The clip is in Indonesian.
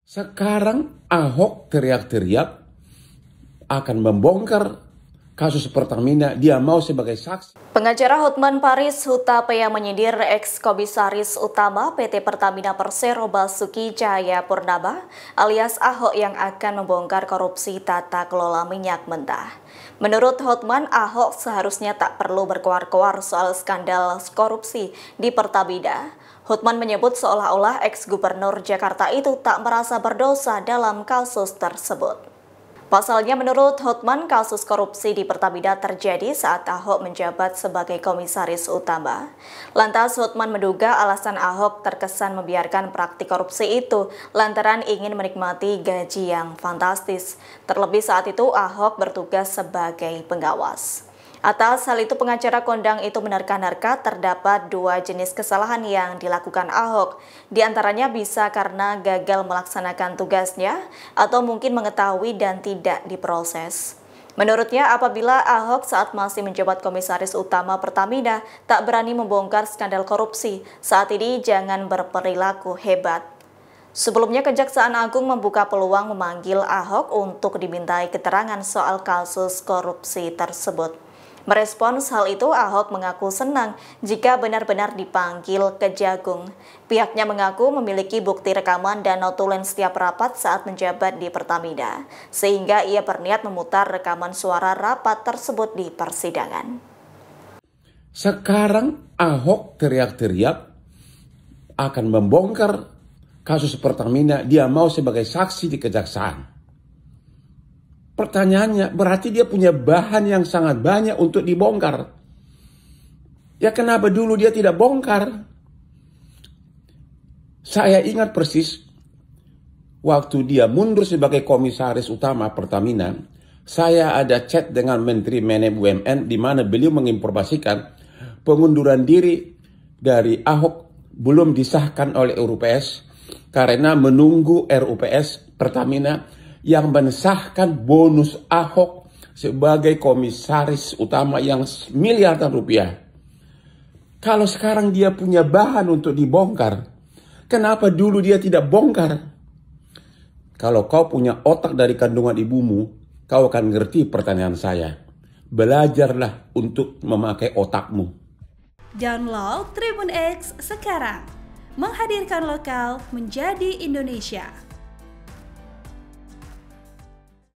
Sekarang Ahok teriak-teriak akan membongkar kasus Pertamina, dia mau sebagai saksi. Pengacara Hotman Paris Hutapea menyindir ex-komisaris utama PT Pertamina Persero Basuki Cahayapurnama alias Ahok yang akan membongkar korupsi tata kelola minyak mentah. Menurut Hotman, Ahok seharusnya tak perlu berkoar-koar soal skandal korupsi di Pertamina. Hotman menyebut seolah-olah ex-gubernur Jakarta itu tak merasa berdosa dalam kasus tersebut. Pasalnya menurut Hotman, kasus korupsi di Pertamina terjadi saat Ahok menjabat sebagai komisaris utama. Lantas Hotman menduga alasan Ahok terkesan membiarkan praktik korupsi itu lantaran ingin menikmati gaji yang fantastis. Terlebih saat itu Ahok bertugas sebagai pengawas. Atas hal itu pengacara kondang itu menerka-nerka terdapat dua jenis kesalahan yang dilakukan Ahok. Di antaranya bisa karena gagal melaksanakan tugasnya atau mungkin mengetahui dan tidak diproses. Menurutnya apabila Ahok saat masih menjabat komisaris utama Pertamina tak berani membongkar skandal korupsi, saat ini jangan berperilaku hebat. Sebelumnya Kejaksaan Agung membuka peluang memanggil Ahok untuk dimintai keterangan soal kasus korupsi tersebut. Merespons hal itu, Ahok mengaku senang jika benar-benar dipanggil Kejagung. Pihaknya mengaku memiliki bukti rekaman dan notulen setiap rapat saat menjabat di Pertamina, sehingga ia berniat memutar rekaman suara rapat tersebut di persidangan. Sekarang Ahok teriak-teriak akan membongkar kasus Pertamina, dia mau sebagai saksi di Kejaksaan. Pertanyaannya, berarti dia punya bahan yang sangat banyak untuk dibongkar. Ya kenapa dulu dia tidak bongkar? Saya ingat persis, waktu dia mundur sebagai komisaris utama Pertamina, saya ada chat dengan Menteri BUMN di mana beliau menginformasikan pengunduran diri dari Ahok belum disahkan oleh RUPS karena menunggu RUPS Pertamina yang mensahkan bonus Ahok sebagai komisaris utama yang miliaran rupiah. Kalau sekarang dia punya bahan untuk dibongkar, kenapa dulu dia tidak bongkar? Kalau kau punya otak dari kandungan ibumu, kau akan ngerti pertanyaan saya. Belajarlah untuk memakai otakmu. Download Tribun X sekarang, menghadirkan lokal menjadi Indonesia.